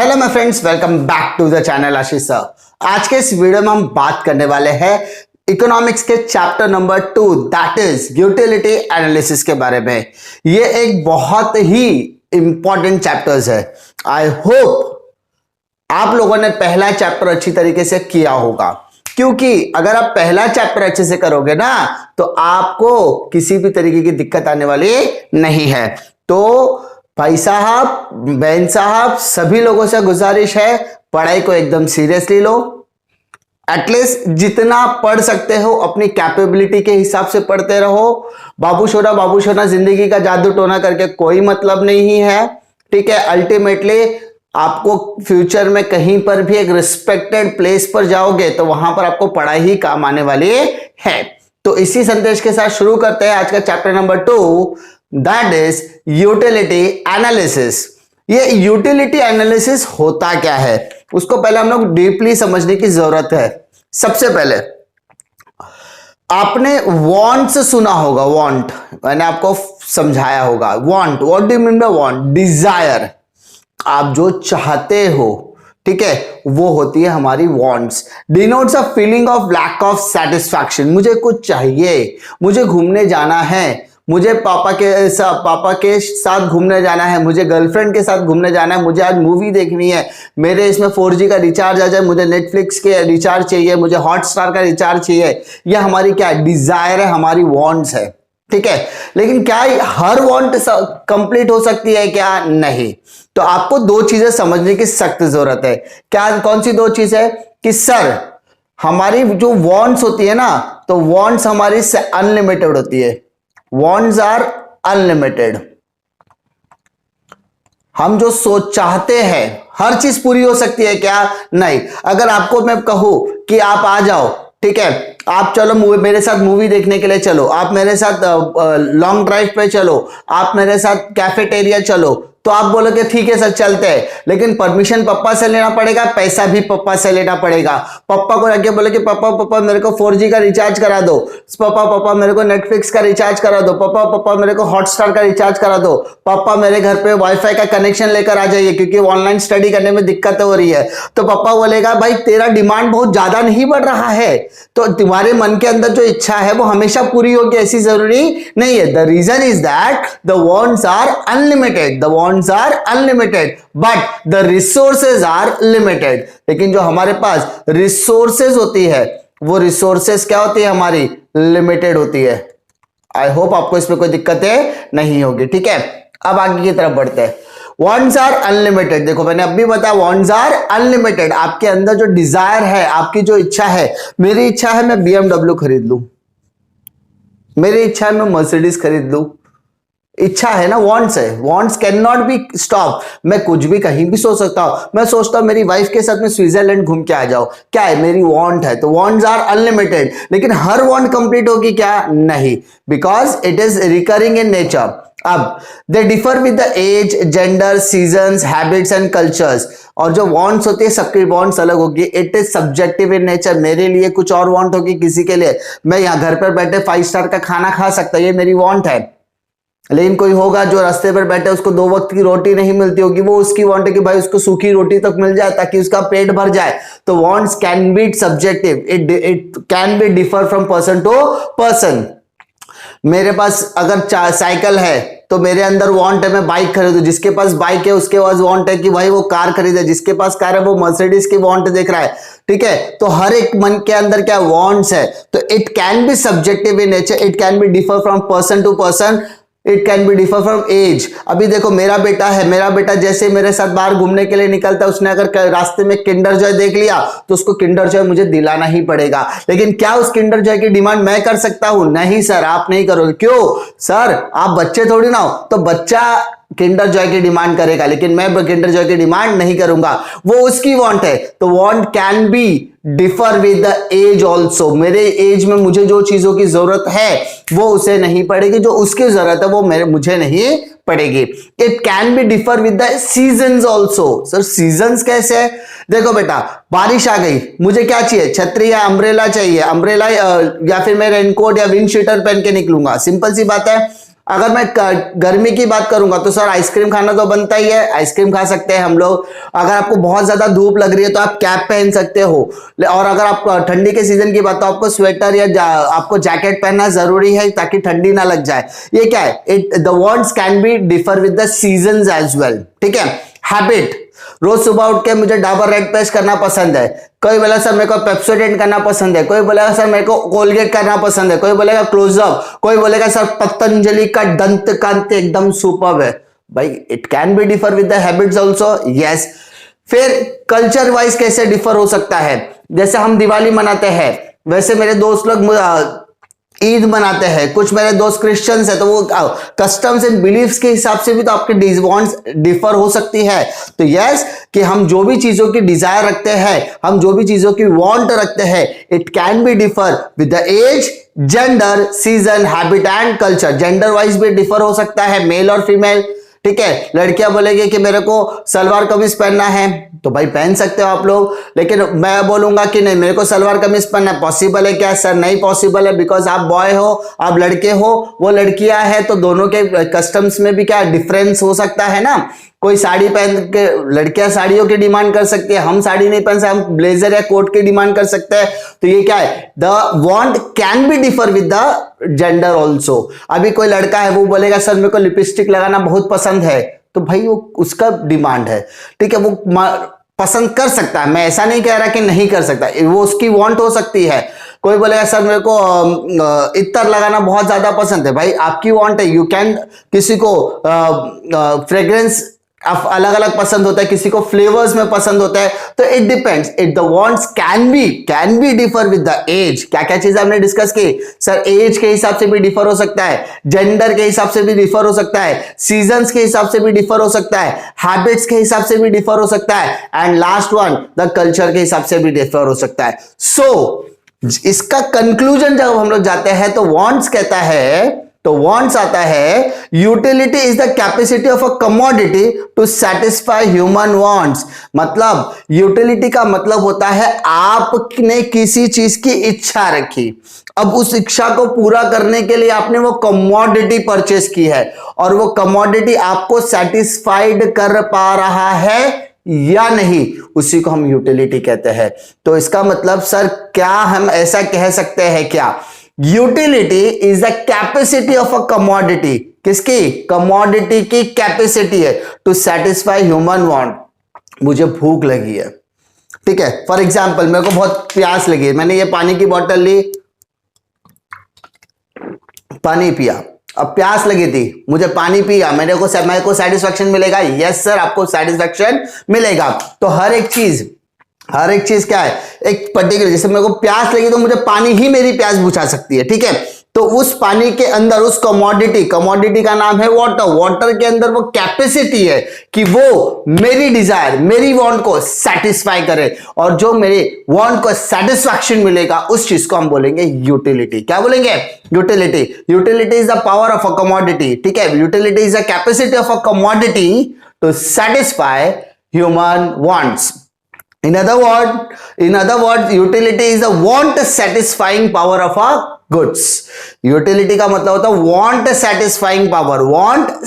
Hello my friends, welcome back to the channel Ashish sir. आज के इस वीडियो में हम बात करने वाले हैं इकोनॉमिक्स के chapter number 2 that is utility analysis के बारे में। ये एक बहुत ही इंपॉर्टेंट चैप्टर्स है। आई होप आप लोगों ने पहला चैप्टर अच्छी तरीके से किया होगा, क्योंकि अगर आप पहला चैप्टर अच्छे से करोगे ना तो आपको किसी भी तरीके की दिक्कत आने वाली नहीं है। तो भाई साहब, बहन साहब, सभी लोगों से गुजारिश है, पढ़ाई को एकदम सीरियसली लो। एटलीस्ट जितना पढ़ सकते हो अपनी कैपेबिलिटी के हिसाब से पढ़ते रहो। बाबू सोना जिंदगी का जादू टोना करके कोई मतलब नहीं है, ठीक है। अल्टीमेटली आपको फ्यूचर में कहीं पर भी एक रिस्पेक्टेड प्लेस पर जाओगे तो वहां पर आपको पढ़ाई ही काम आने वाली है। तो इसी संदेश के साथ शुरू करते हैं आज का chapter number 2 that is utility analysis. ये यूटिलिटी एनालिसिस होता क्या है उसको पहले हम लोग डीपली समझने की जरूरत है। सबसे पहले आपने वांट्स सुना होगा, वांट मैंने आपको समझाया होगा। Want, what do you mean by want? Desire, आप जो चाहते हो, ठीक है, वो होती है हमारी wants. Denotes a feeling of lack of satisfaction. मुझे कुछ चाहिए, मुझे घूमने जाना है, मुझे पापा के साथ घूमने जाना है, मुझे गर्लफ्रेंड के साथ घूमने जाना है, मुझे आज मूवी देखनी है, मेरे इसमें 4G का रिचार्ज आ जाए, मुझे नेटफ्लिक्स के रिचार्ज चाहिए, मुझे हॉटस्टार का रिचार्ज चाहिए। यह हमारी क्या डिजायर है, हमारी वांट्स है, ठीक है। लेकिन क्या हर वांट कंप्लीट हो सकती है? क्या नहीं। तो आपको दो चीजें समझने की सख्त जरूरत है। क्या, कौन सी दो चीज है? कि सर हमारी जो वांट्स होती है ना, तो वांट्स हमारी से अनलिमिटेड होती है। Wants are unlimited. हम जो सोच चाहते हैं हर चीज पूरी हो सकती है क्या? नहीं। अगर आपको मैं कहूं कि आप आ जाओ, ठीक है, आप चलो मेरे साथ मूवी देखने के लिए चलो, आप मेरे साथ लॉन्ग ड्राइव पे चलो, आप मेरे साथ कैफेटेरिया चलो, तो आप बोलोगे ठीक है सर चलते हैं, लेकिन परमिशन पापा से लेना पड़ेगा, पैसा भी पापा से लेना पड़ेगा। पापा को आके बोले कि पापा मेरे को 4G का रिचार्ज करा दो, पापा मेरे को नेटफ्लिक्स का रिचार्ज करा दो, पापा मेरे को हॉटस्टार का रिचार्ज करा दो, पापा मेरे घर पे वाईफाई का कनेक्शन लेकर आ जाइए क्योंकि ऑनलाइन स्टडी करने में दिक्कत हो रही है। तो पापा बोलेगा भाई तेरा डिमांड बहुत ज्यादा नहीं बढ़ रहा है, तो तुम्हारे मन के अंदर जो इच्छा है वो हमेशा पूरी होगी ऐसी जरूरी नहीं है। The reason is that the wants are unlimited, the wants are unlimited but the resources are limited. लेकिन जो हमारे पास रिसोर्सेज होती है वो रिसोर्सेज क्या होती है? हमारी लिमिटेड होती है। आई होप आपको इसमें कोई दिक्कतें नहीं होगी, ठीक है। अब आगे की तरफ बढ़ते हैं। वांट्स आर अनलिमिटेड, देखो मैंने अभी बताया वांट्स आर अनलिमिटेड। आपके अंदर जो डिजायर है, आपकी जो इच्छा है, मेरी इच्छा है मैं BMW खरीद लूं, मेरी इच्छा है मैं मर्सिडीज खरीद लूं, इच्छा है ना, वांट्स है। Wants can not be stop. मैं कुछ भी कहीं भी सोच सकता हूं। मैं सोचता हूं मेरी वाइफ के साथ में स्विट्जरलैंड घूम के आ जाओ, क्या है? मेरी वांट है। तो वांट्स आर अनलिमिटेड। लेकिन हर वांट कंप्लीट होगी क्या? नहीं, because it is recurring in nature. अब they differ with the age, gender, seasons, habits and cultures. और जो वांट्स होती है सबकी वांट्स अलग होगी। It is subjective in nature. मेरे लिए कुछ और वांट होगी, किसी के लिए मैं यहाँ घर पर बैठे 5 स्टार का खाना खा सकता, ये मेरी वांट है। लेकिन कोई होगा जो रास्ते पर बैठे उसको 2 वक्त की रोटी नहीं मिलती होगी, वो उसकी वांट है कि भाई उसको सूखी रोटी तक मिल जाए ताकि उसका पेट भर जाए। तो wants can be subjective, it can be differ from person to person. मेरे पास अगर साइकिल है तो मेरे अंदर वांट है मैं बाइक खरीदूं, जिसके पास बाइक है उसके पास वांट है कि भाई वो कार खरीदे, जिसके पास कार है वो मर्सिडीज की वांट देख रहा है, ठीक है। तो हर एक मन के अंदर क्या वांट्स है। तो it can be subjective in nature, it can be differ from person to person, it can be differ from age. अभी देखो मेरा बेटा है, मेरा बेटा जैसे मेरे साथ बाहर घूमने के लिए निकलता है, उसने अगर रास्ते में किंडर जॉय देख लिया तो उसको किंडर जॉय मुझे दिलाना ही पड़ेगा। लेकिन क्या उस किंडर जॉय की डिमांड मैं कर सकता हूं? नहीं सर, आप नहीं करोगे। क्यों सर? आप बच्चे थोड़ी ना हो। तो बच्चा किंडर जॉय की डिमांड करेगा, लेकिन मैं किंडर जॉय की डिमांड नहीं करूंगा, वो उसकी वांट है। तो want can be differ with the age also. मेरे एज में मुझे जो चीजों की जरूरत है वो उसे नहीं पड़ेगी, जो उसकी जरूरत है वो मुझे नहीं पड़ेगी। It can be differ with the seasons also. Sir seasons कैसे है? देखो बेटा, बारिश आ गई, मुझे क्या चाहिए? छतरी या अम्ब्रेला चाहिए। अम्ब्रेला या फिर मैं रेनकोट या विंड शीटर पहन के निकलूंगा, सिंपल सी बात है। अगर मैं गर्मी की बात करूंगा तो सर आइसक्रीम खाना तो बनता ही है, आइसक्रीम खा सकते हैं हम लोग। अगर आपको बहुत ज्यादा धूप लग रही है तो आप कैप पहन सकते हो। और अगर आप ठंडी के सीजन की बात, तो आपको स्वेटर या आपको जैकेट पहनना जरूरी है ताकि ठंडी ना लग जाए। ये क्या है, the wants can be differ with the season as well, ठीक है। हैबिट, रोज सुबह उठ के मुझे डाबर रेड पेस्ट करना पसंद है, कोई बोला सर मेरे को पेप्सोडेंट करना पसंद है, कोई बोलेगा सर मेरे को कोलगेट करना पसंद है, कोई बोलेगा क्लोजअप, कोई बोलेगा सर पतंजलि का दंत कांति एकदम सुपर्ब है। भाई it can be differ with the habits also, yes. फिर कल्चर वाइज कैसे डिफर हो सकता है, जैसे हम दिवाली मनाते हैं वैसे मेरे दोस्त लोग ईद मनाते हैं, कुछ मेरे दोस्त क्रिश्चियंस है तो वो कस्टम्स एंड बिलीफ्स के हिसाब से भी तो आपके डिवांट्स डिफर हो सकती है। तो यस, कि हम जो भी चीजों की डिजायर रखते हैं, हम जो भी चीजों की वांट रखते हैं, it can be differ with the age, gender, season, habit and culture. Gender wise भी डिफर हो सकता है, मेल और फीमेल, ठीक है। लड़कियां बोलेंगे कि मेरे को सलवार कमीज पहनना है, तो भाई पहन सकते हो आप लोग, लेकिन मैं बोलूंगा कि नहीं मेरे को सलवार कमीज पहनना है। पॉसिबल है क्या सर? नहीं पॉसिबल है, बिकॉज आप बॉय हो, आप लड़के हो, वो लड़कियां है, तो दोनों के कस्टम्स में भी क्या डिफरेंस हो सकता है ना। कोई साड़ी पहन के, लड़कियां साड़ियों की डिमांड कर सकती है, हम साड़ी नहीं पहन सकते, हम ब्लेजर या कोट की डिमांड कर सकते हैं। तो ये क्या है, the want can be differ with the gender also. अभी कोई लड़का है वो बोलेगा सर मेरे को लिपस्टिक लगाना बहुत पसंद है, तो भाई वो उसका डिमांड है, ठीक है, वो पसंद कर सकता है, मैं ऐसा नहीं कह रहा कि नहीं कर सकता, वो उसकी वांट हो सकती है। कोई बोलेगा सर मेरे को इत्तर लगाना बहुत ज्यादा पसंद है, भाई आपकी वांट है, यू कैन। किसी को फ्रेग्रेंस अलग अलग पसंद होता है, किसी को फ्लेवर्स में पसंद होता है, तो it depends. It the wants can be differ with the age. क्या क्या चीज हमने डिस्कस की सर? एज के हिसाब से भी डिफर हो सकता है, जेंडर के हिसाब से भी डिफर हो सकता है, सीजन्स के हिसाब से भी डिफर हो सकता है, हैबिट्स के हिसाब से भी डिफर हो सकता है, and last one the culture के हिसाब से भी डिफर हो सकता है। सो इसका कंक्लूजन जब हम लोग जाते हैं तो वांट्स कहता है, तो वांट्स आता है, utility is the capacity of a commodity to satisfy human wants. मतलब यूटिलिटी का मतलब होता है आपने किसी चीज की इच्छा रखी, अब उस इच्छा को पूरा करने के लिए आपने वो कमोडिटी परचेस की है, और वो कमोडिटी आपको सेटिस्फाइड कर पा रहा है या नहीं, उसी को हम यूटिलिटी कहते हैं। तो इसका मतलब सर क्या हम ऐसा कह सकते हैं क्या, utility is the capacity of a commodity, किसकी? कमोडिटी की कैपेसिटी है टू सेटिस्फाई ह्यूमन वांट। मुझे भूख लगी है, ठीक है, फॉर एग्जाम्पल मेरे को बहुत प्यास लगी है, मैंने ये पानी की बोतल ली, पानी पिया, अब प्यास लगी थी, मुझे पानी पिया, मेरे को सेटिस्फैक्शन मिलेगा? यस सर, आपको सेटिस्फैक्शन मिलेगा। तो हर एक चीज क्या है, एक पर्टिकुलर, जैसे मेरे को प्यास लगी तो मुझे पानी ही मेरी प्यास बुझा सकती है, ठीक है। तो उस पानी के अंदर उस कमोडिटी का नाम है वाटर के अंदर वो कैपेसिटी है कि वो मेरी डिजायर, मेरी वांट को सेटिस्फाई करे, और जो मेरे वांट को सेटिस्फैक्शन मिलेगा उस चीज को हम बोलेंगे यूटिलिटी। क्या बोलेंगे? Utility is the power of a commodity, ठीक है। Utility is the capacity of a commodity to satisfy human wants. In other words, utility is the want satisfying power of a goods. Utility का मतलब होता है want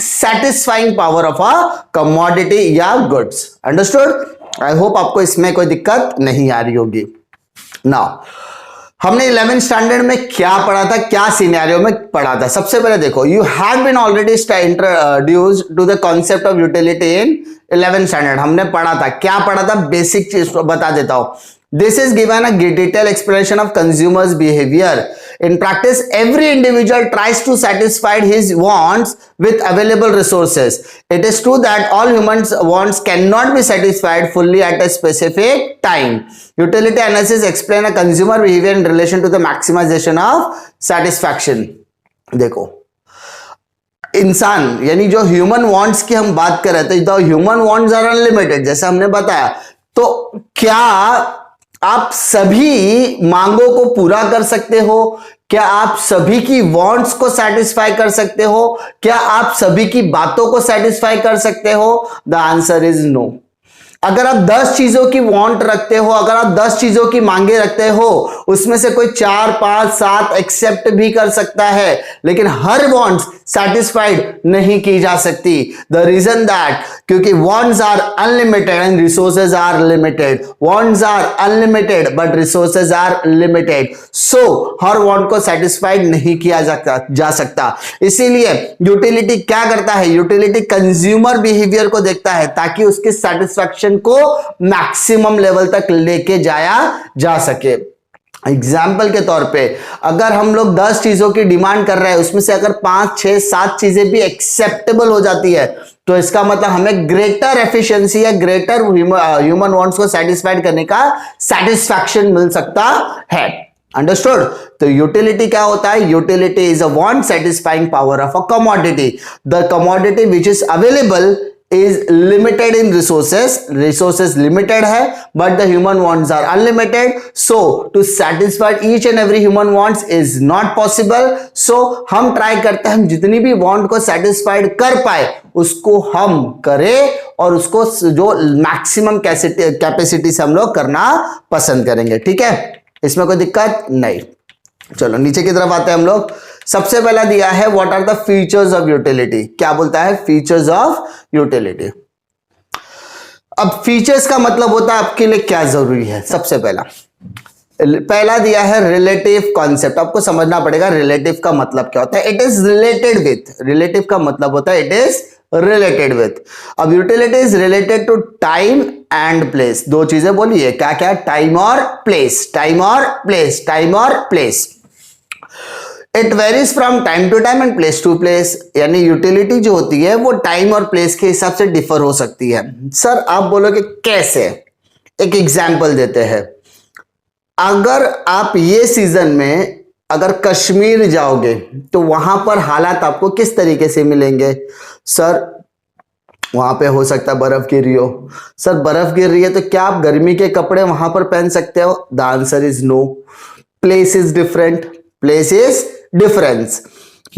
satisfying power of a commodity या goods. Understood? I hope आपको इसमें कोई दिक्कत नहीं आ रही होगी। Now, हमने 11th स्टैंडर्ड में क्या पढ़ा था, क्या सिनेरियो में पढ़ा था? सबसे पहले देखो, you have been already introduced to the concept of utility in 11th standard. हमने पढ़ा था, क्या पढ़ा था, बेसिक चीज बता देता हूं। This is given a detailed explanation of consumers' behavior. In practice, every individual tries to satisfy his wants with available resources. It is true that all humans' wants cannot be satisfied fully at a specific time. Utility analysis explain a consumer behavior in relation to the maximization of satisfaction. देखो, इंसान यानी जो human wants की हम बात कर रहे थे, the human wants are unlimited, जैसा हमने बताया। तो क्या आप सभी मांगों को पूरा कर सकते हो? क्या आप सभी की वांट्स को सेटिस्फाई कर सकते हो? क्या आप सभी की बातों को सेटिस्फाई कर सकते हो? The answer is no. अगर आप 10 चीजों की वांट रखते हो, अगर आप 10 चीजों की मांगे रखते हो, उसमें से कोई 4, 5, 7 एक्सेप्ट भी कर सकता है, लेकिन हर वांट्स सेटिस्फाइड नहीं की जा सकती। द रीजन दैट क्योंकि wants are unlimited and resources are limited. Wants are unlimited but resources are limited. So हर वांट को सेटिस्फाइड नहीं किया जा सकता। इसीलिए यूटिलिटी क्या करता है? यूटिलिटी कंज्यूमर बिहेवियर को देखता है ताकि उसके सेटिस्फैक्शन को मैक्सिमम लेवल तक लेके जाया जा सके। एग्जाम्पल के तौर पे अगर हम लोग 10 चीजों की डिमांड कर रहे हैं, उसमें से अगर 5, 6, 7 चीजें भी एक्सेप्टेबल हो जाती है, तो इसका मतलब हमें ग्रेटर एफिशिएंसी या ग्रेटर ह्यूमन वांट्स को सेटिस्फाइड करने का सेटिस्फैक्शन मिल सकता है। अंडरस्टूड? तो यूटिलिटी क्या होता है? Utility is a want satisfying power of a commodity. The commodity which is available is limited in resources limited है, but the human wants are unlimited, so to satisfy each and every human wants is not possible। so हम try करते हैं हम जितनी भी want को satisfied कर पाए उसको हम करें, और उसको जो मैक्सिमम कैपेसिटी से हम लोग करना पसंद करेंगे। ठीक है, इसमें कोई दिक्कत नहीं। चलो नीचे की तरफ आते हैं हम लोग। सबसे पहला दिया है what are the features of utility. क्या बोलता है? Features of utility. अब फीचर्स का मतलब होता है आपके लिए क्या जरूरी है। सबसे पहला दिया है रिलेटिव कॉन्सेप्ट। आपको समझना पड़ेगा रिलेटिव का मतलब क्या होता है। It is related with. Relative का मतलब होता है इट इज रिलेटेड विथ। अब utility is related to time and place. दो चीजें बोलिए, क्या क्या? टाइम और प्लेस, टाइम और प्लेस, टाइम और place. It varies from time to time and place to place. यानी यूटिलिटी जो होती है वो टाइम और प्लेस के हिसाब से डिफर हो सकती है। सर आप बोलोगे कैसे? एक एग्जाम्पल देते हैं। अगर आप ये सीजन में अगर कश्मीर जाओगे तो वहां पर हालात आपको किस तरीके से मिलेंगे? सर वहां पे हो सकता है बर्फ गिर रही हो। सर बर्फ गिर रही है तो क्या आप गर्मी के कपड़े वहां पर पहन सकते हो? The answer is no. Place is different, place is difference.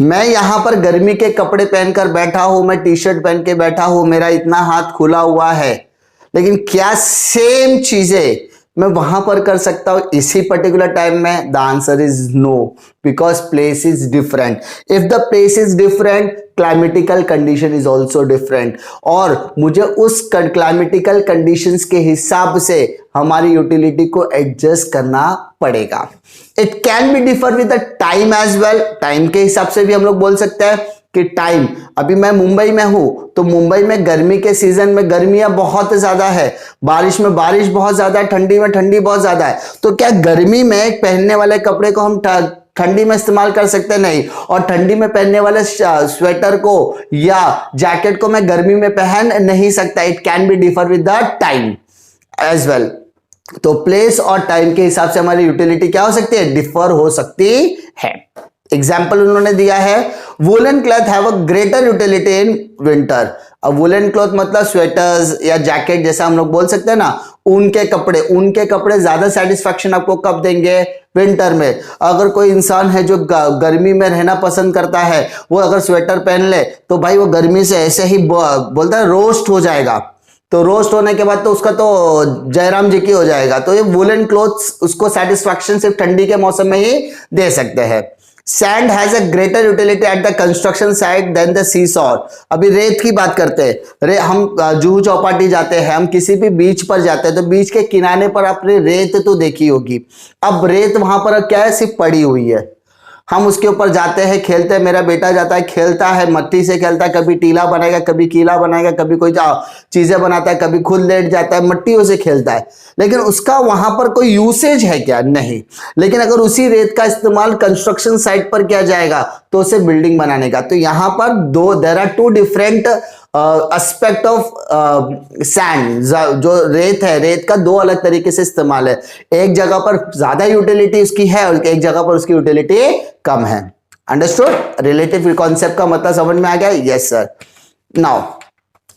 मैं यहां पर गर्मी के कपड़े पहनकर बैठा हूं, मैं टी शर्ट पहन के बैठा हूं, मेरा इतना हाथ खुला हुआ है, लेकिन क्या सेम चीजें मैं वहां पर कर सकता हूं इसी पर्टिकुलर टाइम में? The answer is no, because place is different. If the place is different, climatical condition is also different, और मुझे उस क्लाइमेटिकल कंडीशंस के हिसाब से हमारी यूटिलिटी को एडजस्ट करना पड़ेगा। It can be differ with the time as well. Time के हिसाब से भी हम लोग बोल सकते हैं कि टाइम, अभी मैं मुंबई में हूं तो मुंबई में गर्मी के सीजन में गर्मियां बहुत ज्यादा है, बारिश में बारिश बहुत ज्यादा है, ठंडी में ठंडी बहुत ज्यादा है। तो क्या गर्मी में पहनने वाले कपड़े को हम ठंडी में इस्तेमाल कर सकते हैं? नहीं। और ठंडी में पहनने वाले स्वेटर को या जैकेट को मैं गर्मी में पहन नहीं सकता। It can be differ with the time as well. तो प्लेस और टाइम के हिसाब से हमारी यूटिलिटी क्या हो सकती है? डिफर हो सकती है। एग्जाम्पल उन्होंने दिया है woollen cloth have a greater utility in winter. अब वुलन क्लॉथ मतलब स्वेटर्स या जैकेट जैसा हम लोग बोल सकते हैं ना, उनके कपड़े ज्यादा सेटिस्फैक्शन आपको कब देंगे? विंटर में। अगर कोई इंसान है जो गर्मी में रहना पसंद करता है, वो अगर स्वेटर पहन ले तो भाई वो गर्मी से ऐसे ही बोलता है रोस्ट हो जाएगा। तो रोस्ट होने के बाद तो उसका तो जयराम जी की हो जाएगा। तो ये वुलन क्लोथ्स उसको सेटिस्फैक्शन सिर्फ ठंडी के मौसम में ही दे सकते हैं। Sand has a greater utility at the construction site than the seesaw. अभी रेत की बात करते हैं। हम जुहू चौपाटी जाते हैं, हम किसी भी बीच पर जाते हैं तो बीच के किनारे पर आपने रेत तो देखी होगी। अब रेत वहां पर क्या है? सिर्फ पड़ी हुई है। हम उसके ऊपर जाते हैं, खेलते हैं। मेरा बेटा जाता है, खेलता है, मट्टी से खेलता है, कभी टीला बनाएगा, कभी कीला बनाएगा, कभी कोई चीजें बनाता है, कभी खुद लेट जाता है, मट्टियों से खेलता है। लेकिन उसका वहां पर कोई यूसेज है क्या? नहीं। लेकिन अगर उसी रेत का इस्तेमाल कंस्ट्रक्शन साइट पर किया जाएगा तो उसे बिल्डिंग बनाने का, तो यहां पर there are two different aspect of sand. जो रेत है, रेत का दो अलग तरीके से इस्तेमाल है। एक जगह पर ज्यादा यूटिलिटी उसकी है और एक जगह पर उसकी यूटिलिटी कम है। अंडरस्टूड? रिलेटिव कॉन्सेप्ट का मतलब समझ में आ गया? Yes sir. Now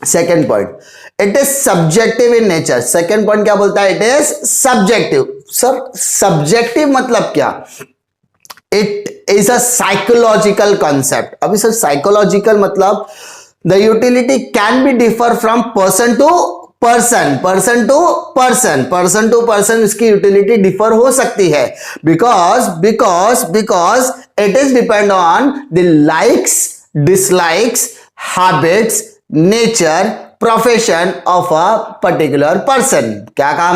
second point, it is subjective in nature. Second point क्या बोलता है? इट इज सब्जेक्टिव। सर सब्जेक्टिव मतलब क्या? It is a psychological concept. अभी सर साइकोलॉजिकल मतलब the utility can be differ from person to person, person to person इसकी utility differ हो सकती है, because it is depend on the likes, dislikes, habits, nature, profession of a particular person. क्या कहा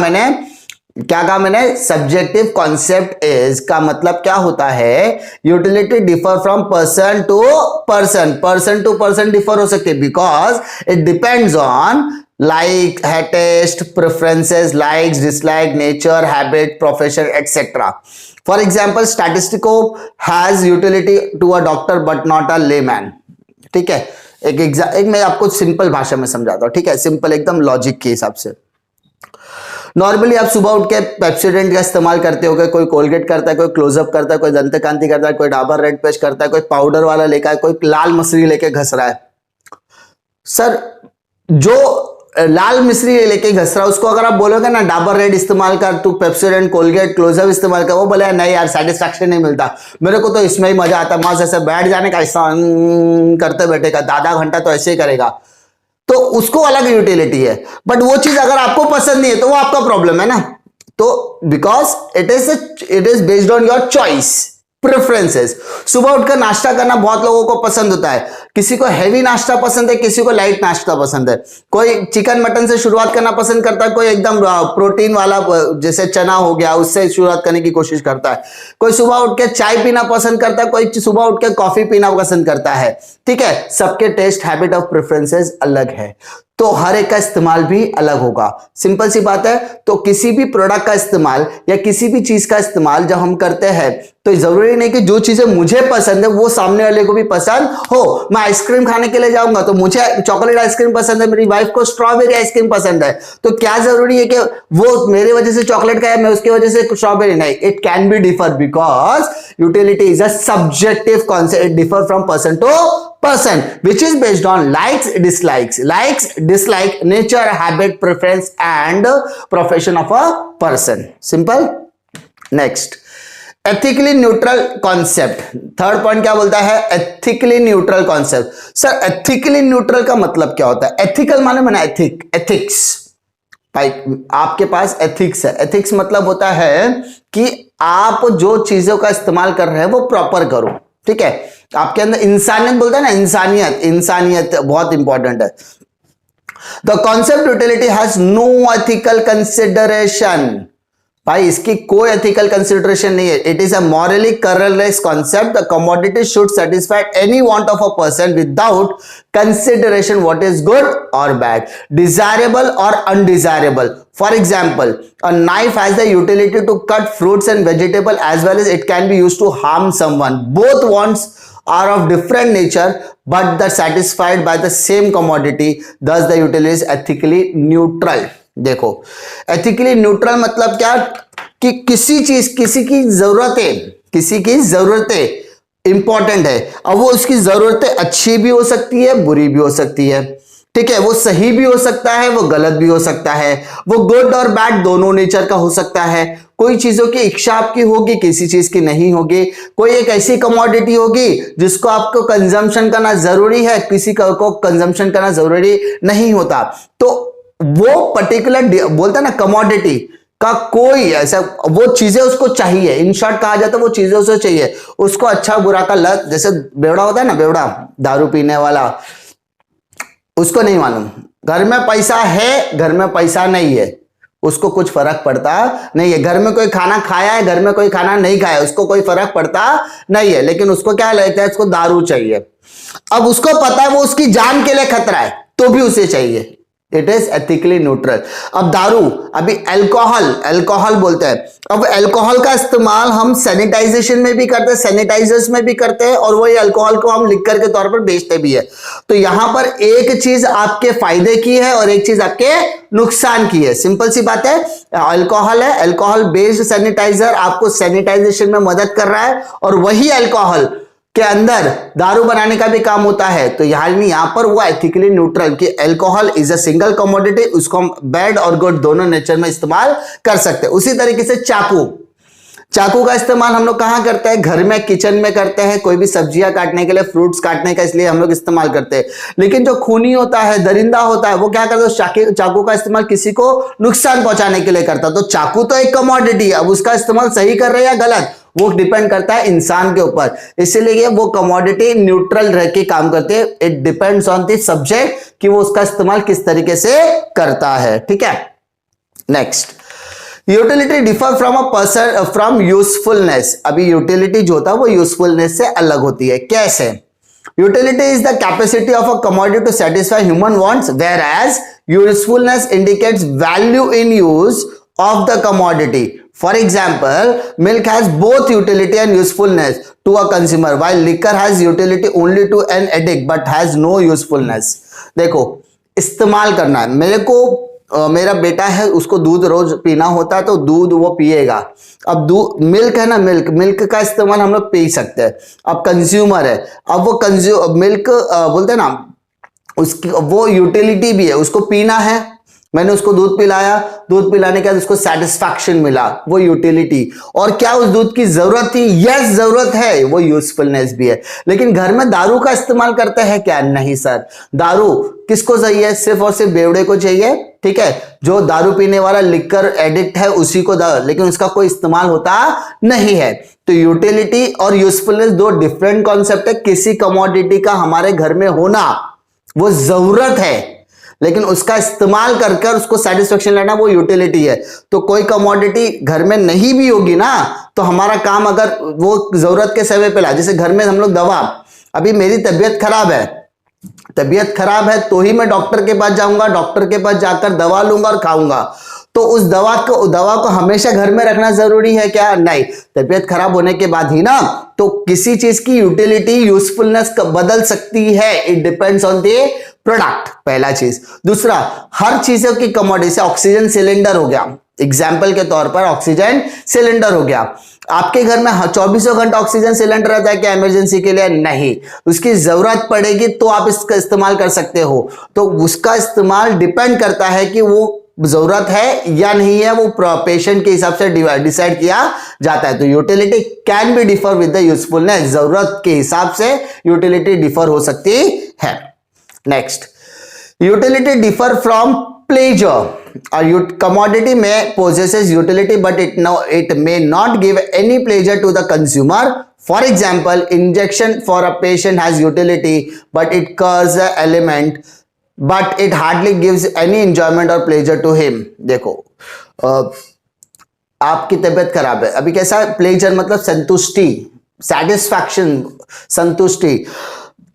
मैंने? Subjective concept is का मतलब क्या होता है? Utility differ from person to person differ हो सकती है, because it depends on like, taste, preferences, likes, dislike, nature, habit, profession, etc. For example, statistico has utility to a doctor but not a layman. ठीक है, एक मैं आपको simple भाषा में समझाता हूँ, ठीक है, सिंपल एकदम लॉजिक के हिसाब से। नॉर्मली आप सुबह उठ के पेप्सोडेंट का इस्तेमाल करते हो, कोई कोलगेट करता है, कोई क्लोजअप करता है, कोई दंतकांति करता है, कोई डाबर रेड पेस्ट करता है, कोई पाउडर वाला लेकर है, कोई लाल मसरी लेके घस रहा है। सर, जो लाल मिश्री लेके घस रहा, उसको अगर आप बोलोगे ना डाबर रेड इस्तेमाल कर, तू पेप्सोडेंट, कोलगेट, क्लोजअप इस्तेमाल कर, वो बोले नहीं यार सेटिस्फैक्शन नहीं मिलता, मेरे को तो इसमें ही मजा आता, मस्त ऐसे बैठ जाने का, ऐसा करते बैठेगा, आधा घंटा तो ऐसे ही करेगा, तो उसको अलग यूटिलिटी है। बट वो चीज अगर आपको पसंद नहीं है तो वो आपका प्रॉब्लम है ना। तो because it is based on your choice, preferences. सुबह उठकर नाश्ता करना बहुत लोगों को पसंद होता है, किसी को हैवी नाश्ता पसंद है, किसी को लाइट नाश्ता पसंद है, कोई चिकन मटन से शुरुआत करना पसंद करता है, कोई एकदम प्रोटीन वाला जैसे चना हो गया उससे शुरुआत करने की कोशिश करता है, कोई सुबह उठ के चाय पीना पसंद करता है, कोई सुबह उठ के कॉफी पीना पसंद करता है। ठीक है, सबके टेस्ट, हैबिट ऑफ प्रेफरेंसेस अलग है, तो हर एक का इस्तेमाल भी अलग होगा। सिंपल सी बात है। तो किसी भी प्रोडक्ट का इस्तेमाल या किसी भी चीज का इस्तेमाल जब हम करते हैं तो जरूरी नहीं कि जो चीजें मुझे पसंद है वो सामने वाले को भी पसंद हो। मैं आइसक्रीम खाने के लिए जाऊंगा तो मुझे चॉकलेट आइसक्रीम पसंद है, मेरी वाइफ को स्ट्रॉबेरी आइसक्रीम पसंद है, तो क्या जरूरी है कि वो मेरे वजह से चॉकलेट खाए, मैं उसकी वजह से स्ट्रॉबेरी नहीं। It can be differ because utility is a subjective concept, it differ from person to person which is based on likes, dislike, nature, habit, preference and profession of a person. Simple. Next, ethically neutral concept. Third point क्या बोलता है? ethically neutral concept. Sir ethically neutral का मतलब क्या होता है? ethical माने ethics भाई, आपके पास एथिक्स है। एथिक्स मतलब होता है कि आप जो चीजों का इस्तेमाल कर रहे हैं वो प्रॉपर करो। ठीक है, आपके अंदर इंसानियत बोलता है ना, इंसानियत बहुत इंपॉर्टेंट है। The concept utility has no ethical consideration. भाई इसकी कोई एथिकल कंसिडरेशन नहीं है। It is a morally colourless concept. The commodity should satisfy any want of a person without consideration what is good और बैड, डिजायरेबल और undesirable. For example, a knife has the utility to cut fruits and vegetables as well as it can be used to harm someone. Both wants are of different nature but they're satisfied by the same commodity. Thus the utility is ethically neutral. देखो, ethically neutral मतलब क्या कि किसी चीज, किसी की जरूरतें important है। अब वो उसकी जरूरतें अच्छी भी हो सकती है, बुरी भी हो सकती है। ठीक है, वो सही भी हो सकता है, वो गलत भी हो सकता है, वो गुड और बैड दोनों नेचर का हो सकता है। कोई चीजों की इच्छा आपकी होगी, किसी चीज की नहीं होगी। कोई एक ऐसी कमोडिटी होगी जिसको आपको कंजम्पशन करना जरूरी है, किसी को कंजम्पशन करना जरूरी नहीं होता। तो वो पर्टिकुलर बोलता है ना कमोडिटी का कोई ऐसा, वो चीजें उसको चाहिए। इन शॉर्ट कहा जाता है वो चीजें उसे चाहिए। उसको अच्छा बुरा का लत, जैसे बेवड़ा होता है ना, बेवड़ा दारू पीने वाला, उसको नहीं मालूम घर में पैसा है, घर में पैसा नहीं है, उसको कुछ फर्क पड़ता नहीं है। घर में कोई खाना खाया है, घर में कोई खाना नहीं खाया, उसको कोई फर्क पड़ता नहीं है, लेकिन उसको क्या लगता है? उसको दारू चाहिए। अब उसको पता है वो उसकी जान के लिए खतरा है, तो भी उसे चाहिए। It is ethically neutral. अब दारू, अभी अल्कोहल बोलते हैं। अब अल्कोहल का इस्तेमाल हम सैनिटाइजेशन में भी करते हैं, सैनिटाइजर्स में भी करते हैं, और वही अल्कोहल को हम लिक्कर के तौर पर बेचते भी है। तो यहां पर एक चीज आपके फायदे की है और एक चीज आपके नुकसान की है। सिंपल सी बात है, अल्कोहल है, अल्कोहल बेस्ड सैनिटाइजर आपको सैनिटाइजेशन में मदद कर रहा है, और वही अल्कोहल के अंदर दारू बनाने का भी काम होता है। तो यहां पर वो एथिकली न्यूट्रल कि alcohol is a single commodity, उसको हम बैड और गुड दोनों नेचर में इस्तेमाल कर सकते हैं। उसी तरीके से चाकू का इस्तेमाल हम लोग कहाँ करते हैं? घर में, किचन में करते हैं, कोई भी सब्जियां काटने के लिए, फ्रूट्स काटने का, इसलिए हम लोग इस्तेमाल करते हैं। लेकिन जो खूनी होता है, दरिंदा होता है, वो क्या करता है? चाकू का इस्तेमाल किसी को नुकसान पहुंचाने के लिए करता है। तो चाकू तो एक कमोडिटी है, अब उसका इस्तेमाल सही कर रहे हैं या गलत, वो डिपेंड करता है इंसान के ऊपर। इसीलिए वो कमोडिटी न्यूट्रल रह के काम करते हैं। It depends on the subject कि वो उसका इस्तेमाल किस तरीके से करता है। ठीक है, next, utility differ from a person from usefulness. अभी यूटिलिटी जो होता है वो यूजफुलनेस से अलग होती है। कैसे? Utility is the capacity of a commodity to satisfy human wants, whereas usefulness indicates value in use of the commodity. For example, milk has both utility and usefulness to a consumer, while liquor has utility only to an addict but has no usefulness. देखो, इस्तेमाल करना है। मेरे को मेरा बेटा है, उसको दूध रोज पीना होता है, तो दूध वो पिएगा। अब दूध, मिल्क है ना, मिल्क का इस्तेमाल हम लोग पी सकते हैं। अब कंज्यूमर है, अब वो मिल्क बोलते हैं ना, उसकी वो यूटिलिटी भी है, उसको पीना है। मैंने उसको दूध पिलाया, दूध पिलाने के बाद उसको सेटिस्फैक्शन मिला, वो यूटिलिटी। और क्या उस दूध की जरूरत थी? यस, जरूरत है, वो यूजफुलनेस भी है। लेकिन घर में दारू का इस्तेमाल करते हैं क्या? नहीं सर। दारू किसको चाहिए? सिर्फ और सिर्फ बेवड़े को चाहिए। ठीक है, जो दारू पीने वाला लिकर एडिक्ट है उसी को लेकिन उसका कोई इस्तेमाल होता नहीं है। तो यूटिलिटी और यूजफुलनेस दो डिफरेंट कॉन्सेप्ट है। किसी कमोडिटी का हमारे घर में होना वो जरूरत है, लेकिन उसका इस्तेमाल कर उसको सेटिस्फेक्शन लेना वो यूटिलिटी है। तो कोई कमोडिटी घर में नहीं भी होगी ना, तो हमारा काम अगर वो जरूरत के समय पे ला, जैसे घर में हम लोग दवा, अभी मेरी तबीयत खराब है तो ही मैं डॉक्टर के पास जाऊंगा, डॉक्टर के पास जाकर दवा लूंगा और खाऊंगा। तो उस दवा को हमेशा घर में रखना जरूरी है क्या? नहीं, तबीयत खराब होने के बाद ही ना। तो किसी चीज की यूटिलिटी, यूजफुलनेस बदल सकती है। It depends on the product, पहला चीज। दूसरा, हर चीजों की कमोडिटी, से ऑक्सीजन सिलेंडर हो गया, एग्जाम्पल के तौर पर ऑक्सीजन सिलेंडर हो गया। आपके घर में 24 घंटा ऑक्सीजन सिलेंडर रहता है क्या इमरजेंसी के लिए? नहीं, उसकी जरूरत पड़ेगी तो आप इसका इस्तेमाल कर सकते हो। तो उसका इस्तेमाल डिपेंड करता है कि वो जरूरत है या नहीं है, वो पेशेंट के हिसाब से डिसाइड किया जाता है। तो utility can be differ with the usefulness, जरूरत के हिसाब से यूटिलिटी डिफर हो सकती है। Next, utility differ from pleasure. Commodity may possesses utility but it may not give any pleasure to the consumer. For example, injection for a patient has utility but it cures the element, but it hardly gives any enjoyment or pleasure to him. देखो, आपकी तबीयत खराब है, अभी कैसा है? Pleasure मतलब संतुष्टि, सेटिस्फैक्शन, संतुष्टि।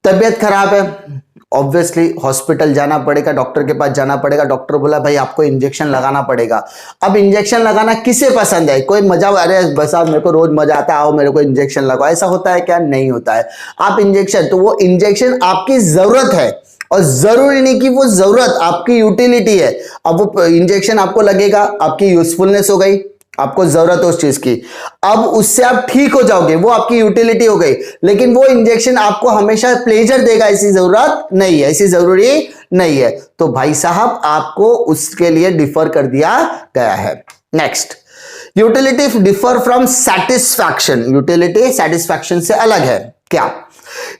तबीयत खराब है, ऑब्वियसली हॉस्पिटल जाना पड़ेगा, डॉक्टर के पास जाना पड़ेगा। डॉक्टर बोला भाई आपको इंजेक्शन लगाना पड़ेगा। अब इंजेक्शन लगाना किसे पसंद है? कोई मजा, अरे बस आप, मेरे को रोज मजा आता है, आओ मेरे को इंजेक्शन लगाओ, ऐसा होता है क्या? नहीं होता है। आप इंजेक्शन, तो वो इंजेक्शन आपकी जरूरत है, और जरूरी नहीं कि वो जरूरत आपकी यूटिलिटी है। अब वो इंजेक्शन आपको लगेगा, आपकी यूजफुलनेस हो गई, आपको जरूरत है उस चीज की, अब उससे आप ठीक हो जाओगे, वो आपकी यूटिलिटी हो गई। लेकिन वो इंजेक्शन आपको हमेशा प्लेजर देगा, ऐसी जरूरत नहीं है, ऐसी जरूरी नहीं है। तो भाई साहब आपको उसके लिए डिफर कर दिया गया है। Next, utility differ from satisfaction. Utility satisfaction से अलग है। क्या?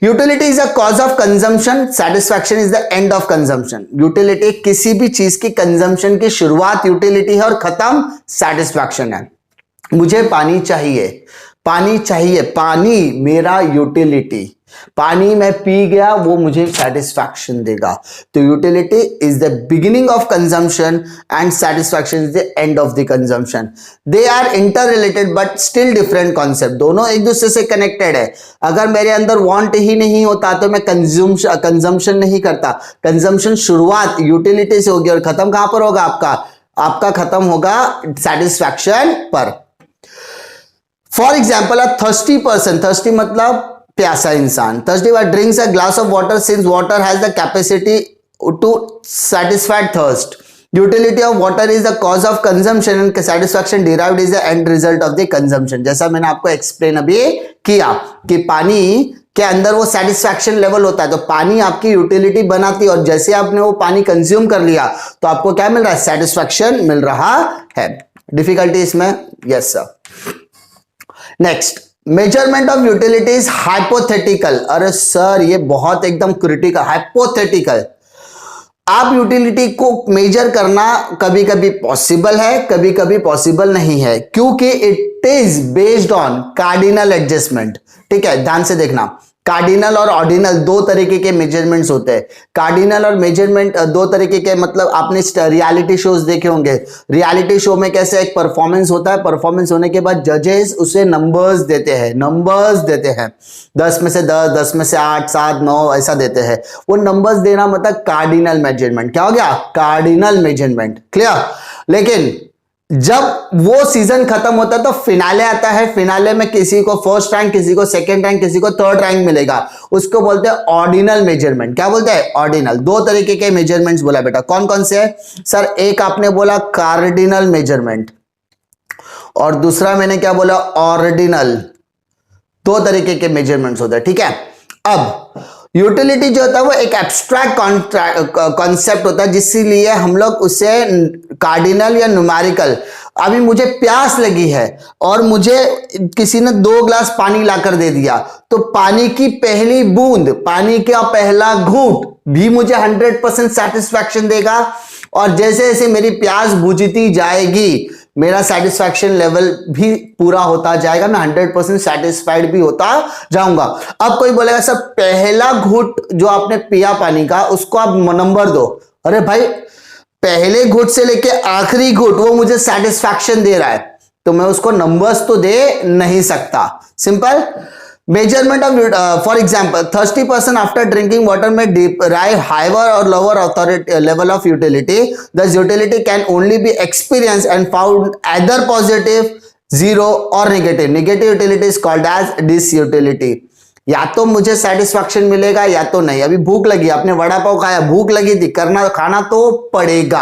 Utility is a cause of consumption, satisfaction is the end of consumption. Utility किसी भी चीज की कंजम्पशन की शुरुआत यूटिलिटी है और खत्म सेटिस्फैक्शन है। मुझे पानी चाहिए, पानी मेरा यूटिलिटी, पानी मैं पी गया, वो मुझे सेटिस्फैक्शन देगा। तो utility is the beginning of consumption and satisfaction is the end of the consumption. They are interrelated but still different concept. दोनों एक दूसरे से कनेक्टेड है। अगर मेरे अंदर वांट ही नहीं होता तो मैं कंजम्पशन नहीं करता। कंजम्पशन शुरुआत यूटिलिटी से होगी और खत्म कहां पर होगा? आपका खत्म होगा सेटिस्फैक्शन पर। For example, a thirsty person, thirsty मतलब प्यासा इंसान, thirsty one drinks a glass of water since water has the capacity to satisfy thirst. Utility of water is the cause of consumption and satisfaction derived is the end result of the consumption. जैसा मैंने आपको explain अभी किया कि पानी के अंदर वो सेटिस्फैक्शन लेवल होता है, तो पानी आपकी यूटिलिटी बनाती है और जैसे आपने वो पानी कंज्यूम कर लिया तो आपको क्या मिल रहा है? सेटिस्फैक्शन मिल रहा है। डिफिकल्टी इसमें? Yes sir. Next, measurement of utility is hypothetical. अरे सर ये बहुत एकदम क्रिटिकल, हाइपोथेटिकल। आप यूटिलिटी को मेजर करना कभी कभी पॉसिबल है, कभी कभी पॉसिबल नहीं है, क्योंकि it is based on cardinal adjustment. ठीक है, ध्यान से देखना, कार्डिनल और ऑर्डिनल दो तरीके के मेजरमेंट्स होते हैं। कार्डिनल और मेजरमेंट दो तरीके के, मतलब आपने रियलिटी शोज देखे होंगे। रियलिटी शो में कैसे एक परफॉर्मेंस होता है, परफॉर्मेंस होने के बाद जजेस उसे नंबर्स देते हैं, 10 में से 10, 10 में से 8, 7, 9 ऐसा देते हैं। वो नंबर्स देना मतलब कार्डिनल मेजरमेंट। क्या हो गया? Cardinal measurement. क्लियर? लेकिन जब वो सीजन खत्म होता है तो फिनाले आता है। फिनाले में किसी को फर्स्ट रैंक, किसी को सेकंड रैंक, किसी को थर्ड रैंक मिलेगा। उसको बोलते हैं ऑर्डिनल मेजरमेंट। क्या बोलते हैं? ऑर्डिनल। दो तरीके के मेजरमेंट्स बोला बेटा, कौन कौन से है सर? एक आपने बोला कार्डिनल मेजरमेंट और दूसरा मैंने क्या बोला? ऑर्डिनल। दो तरीके के मेजरमेंट्स होते हैं। ठीक है, अब यूटिलिटी जो होता है वो एक एब्स्ट्रैक्ट कॉन्सेप्ट होता है, जिसलिए हम लोग उसे कार्डिनल या न्यूमेरिकल। अभी मुझे प्यास लगी है और मुझे किसी ने 2 ग्लास पानी लाकर दे दिया, तो पानी की पहली बूंद, पानी का पहला घूंट भी मुझे 100% सेटिस्फैक्शन देगा। और जैसे जैसे मेरी प्यास बुझती जाएगी मेरा सेटिस्फैक्शन लेवल भी पूरा होता जाएगा, मैं 100% सेटिस्फाइड भी होता जाऊंगा। अब कोई बोलेगा सर पहला घूंट जो आपने पिया पानी का उसको आप नंबर दो। अरे भाई पहले घूंट से लेके आखिरी घूंट वो मुझे सेटिस्फैक्शन दे रहा है, तो मैं उसको नंबर्स तो दे नहीं सकता। Simple. Measurement of, for example, thirsty person after drinking water may derive higher or lower authority level of utility. Thus, utility can only be experienced and found either positive, zero or negative. Negative utility is called as disutility. या तो मुझे satisfaction मिलेगा या तो नहीं। अभी भूख लगी, आपने वड़ा पाव खाया, भूख लगी थी, खाना तो पड़ेगा।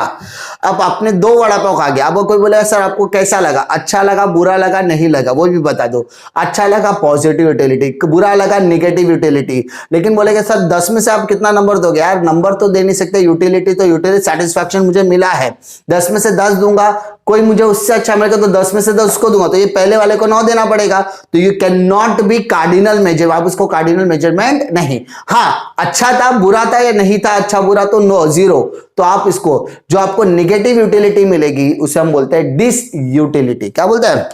अब आपने 2 वड़ा पाव खा गया। अब कोई बोलेगा सर आपको कैसा लगा? अच्छा लगा, बुरा लगा, नहीं लगा, वो भी बता दो। अच्छा लगा पॉजिटिव यूटिलिटी, बुरा लगा नेगेटिव यूटिलिटी। लेकिन बोलेगा सर 10 में से आप कितना नंबर दोगे? यार नंबर तो दे नहीं सकते, यूटिलिटी तो यूटिलिटी, सेटिस्फैक्शन मुझे मिला है, 10 में से 10 दूंगा। कोई मुझे उससे अच्छा मिलेगा तो 10 में से 10 उसको दूंगा, तो ये पहले वाले को 9 देना पड़ेगा। तो you can not be cardinal measure, आप उसको कार्डिनल मेजरमेंट नहीं। हाँ अच्छा था, बुरा था या नहीं था, अच्छा बुरा तो नो, 0। तो आप इसको, जो आपको नेगेटिव यूटिलिटी मिलेगी उसे हम बोलते हैं डिस यूटिलिटी। क्या बोलते हैं?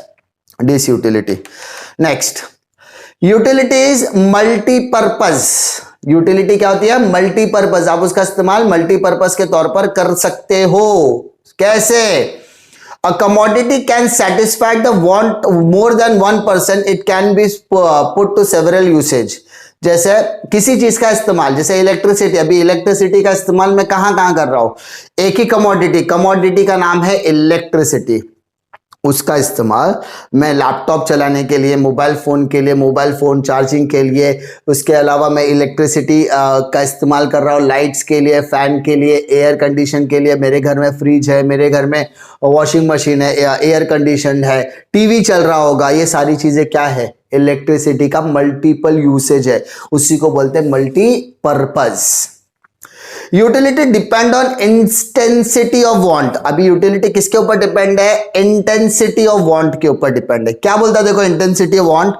Disutility. Next, utility is multipurpose. Utility क्या होती है? मल्टीपर्पज। आप उसका इस्तेमाल मल्टीपर्पज के तौर पर कर सकते हो। कैसे? A commodity can satisfy the want more than one person. It can be put to several usage. जैसे किसी चीज का इस्तेमाल, जैसे इलेक्ट्रिसिटी, अभी इलेक्ट्रिसिटी का इस्तेमाल मैं कहां कर रहा हूं? एक ही कमोडिटी का नाम है इलेक्ट्रिसिटी। उसका इस्तेमाल मैं लैपटॉप चलाने के लिए, मोबाइल फ़ोन के लिए, मोबाइल फ़ोन चार्जिंग के लिए, उसके अलावा मैं इलेक्ट्रिसिटी का इस्तेमाल कर रहा हूँ लाइट्स के लिए, फ़ैन के लिए, एयर कंडीशन के लिए। मेरे घर में फ्रिज है, मेरे घर में वॉशिंग मशीन है, एयर कंडीशन है, टीवी चल रहा होगा। ये सारी चीज़ें क्या है? इलेक्ट्रिसिटी का मल्टीपल यूसेज है, उसी को बोलते हैं multipurpose. Utility depend on intensity of want. अभी यूटिलिटी किसके ऊपर डिपेंड है? इंटेंसिटी ऑफ वांट के ऊपर डिपेंड है। क्या बोलता है देखो, intensity of want,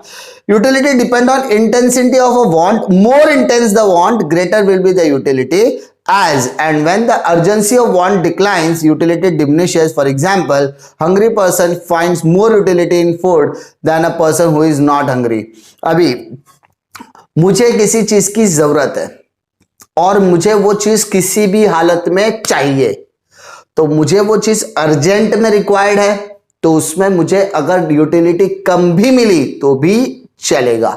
utility depend on intensity of a want. More intense the want, greater will be the utility. As and when the urgency of want declines, utility diminishes. For example, hungry person finds more utility in food than a person who is not hungry. अभी मुझे किसी चीज की जरूरत है और मुझे वो चीज किसी भी हालत में चाहिए, तो मुझे वो चीज अर्जेंट में रिक्वायर्ड है, तो उसमें मुझे अगर यूटिलिटी कम भी मिली तो भी चलेगा।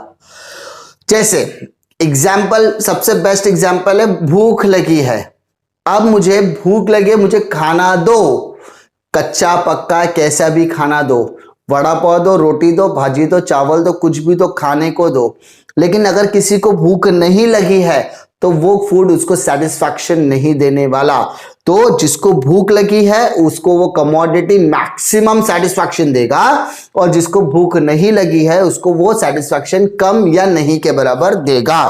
जैसे एग्जाम्पल, सबसे बेस्ट एग्जाम्पल है, भूख लगी है। अब मुझे भूख लगे, मुझे खाना दो, कच्चा पक्का कैसा भी खाना दो, वड़ा पाव दो, रोटी दो, भाजी दो, चावल दो, कुछ भी दो, खाने को दो। लेकिन अगर किसी को भूख नहीं लगी है तो वो फूड उसको सेटिस्फैक्शन नहीं देने वाला। तो जिसको भूख लगी है उसको वो कमोडिटी मैक्सिमम सेटिस्फैक्शन देगा, और जिसको भूख नहीं लगी है उसको वो सेटिस्फैक्शन कम या नहीं के बराबर देगा।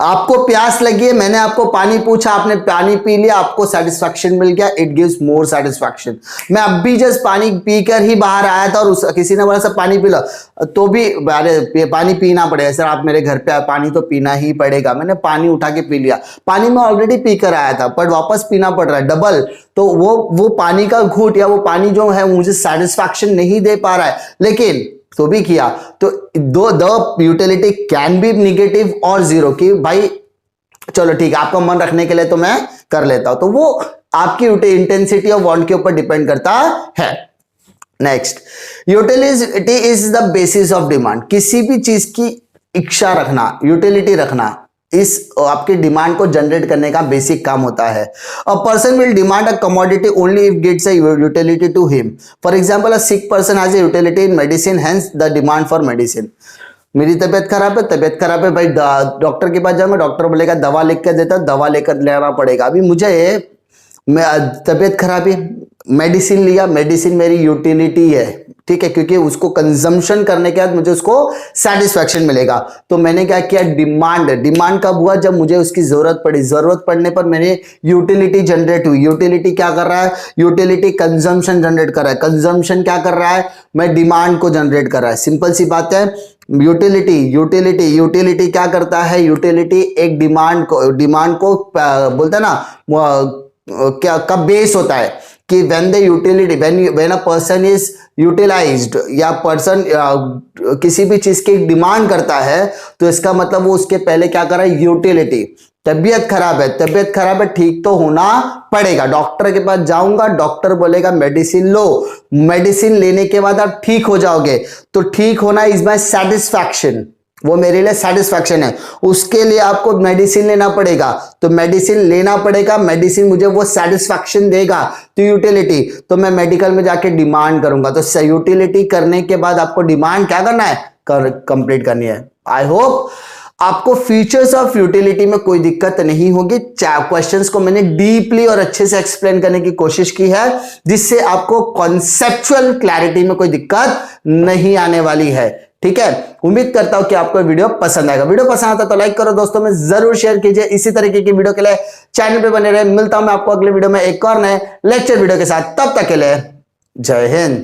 आपको प्यास लगी है, मैंने आपको पानी पूछा, आपने पानी पी लिया, आपको सेटिस्फैक्शन मिल गया, इट गिव्स मोर सेटिस्फैक्शन। मैं अभी जस्ट पानी पीकर ही बाहर आया था और किसी ने बोला सर पानी पी लो, तो भी अरे पानी पीना पड़ेगा सर, आप मेरे घर पे आए, पानी तो पीना ही पड़ेगा। मैंने पानी उठा के पी लिया, पानी मैं ऑलरेडी पीकर आया था पर वापस पीना पड़ रहा है डबल, तो वो पानी का घूंट या वो पानी जो है मुझे सेटिस्फैक्शन नहीं दे पा रहा है, लेकिन तो भी किया। तो the utility can B negative और जीरो, कि भाई चलो ठीक है आपका मन रखने के लिए तो मैं कर लेता हूं, तो वो आपकी इंटेंसिटी ऑफ वांट के ऊपर डिपेंड करता है। Next, utility is the basis of demand. किसी भी चीज की इच्छा रखना, यूटिलिटी रखना, इस आपके डिमांड को जनरेट करने का बेसिक काम होता है। A person will demand a commodity only if gets a utility to him. For example, a sick person has a utility in medicine, hence the demand for medicine. मेरी तबीयत खराब है भाई, डॉक्टर के पास जाऊंगा, डॉक्टर बोलेगा दवा लिख के देता, दवा लेकर लेना पड़ेगा। अभी मुझे तबीयत खराब है, मेडिसिन लिया, मेडिसिन मेरी यूटिलिटी है, ठीक है, क्योंकि उसको कंजम्पशन करने के बाद मुझे उसको सेटिस्फैक्शन मिलेगा। तो मैंने क्या किया, डिमांड कब हुआ, जब मुझे उसकी जरूरत पड़ी, जरूरत पड़ने पर मेरे यूटिलिटी जनरेट हुई। यूटिलिटी क्या कर रहा है, यूटिलिटी कंजम्पशन जनरेट कर रहा है, कंजम्पशन क्या कर रहा है, मैं डिमांड को जनरेट कर रहा है। सिंपल सी बात है, यूटिलिटी क्या करता है, यूटिलिटी एक डिमांड को बोलता है ना, क्या का बेस होता है कि when the utility when a person is utilized, या पर्सन किसी भी चीज की डिमांड करता है, तो इसका मतलब वो उसके पहले क्या कर रहा है, यूटिलिटी। तबीयत खराब है, ठीक तो होना पड़ेगा, डॉक्टर के पास जाऊंगा, डॉक्टर बोलेगा मेडिसिन लो, मेडिसिन लेने के बाद आप ठीक हो जाओगे, तो ठीक होना इज माय सेटिस्फैक्शन, वो मेरे लिए सेटिस्फैक्शन है। उसके लिए आपको मेडिसिन लेना पड़ेगा, तो मेडिसिन लेना पड़ेगा, मेडिसिन मुझे वो सेटिस्फैक्शन देगा, तो यूटिलिटी। तो मैं मेडिकल में जाके डिमांड करूंगा, तो यूटिलिटी करने के बाद आपको डिमांड क्या करना है, कंप्लीट करनी है। आई होप आपको फीचर्स ऑफ यूटिलिटी में कोई दिक्कत नहीं होगी। क्वेश्चंस को मैंने डीपली और अच्छे से एक्सप्लेन करने की कोशिश की है, जिससे आपको कॉन्सेप्चुअल क्लैरिटी में कोई दिक्कत नहीं आने वाली है, ठीक है। उम्मीद करता हूं कि आपको वीडियो पसंद आएगा। वीडियो पसंद आता तो लाइक करो, दोस्तों में जरूर शेयर कीजिए। इसी तरीके की वीडियो के लिए चैनल पे बने रहे। मिलता हूं मैं आपको अगले वीडियो में एक और नए लेक्चर वीडियो के साथ, तब तक के लिए जय हिंद।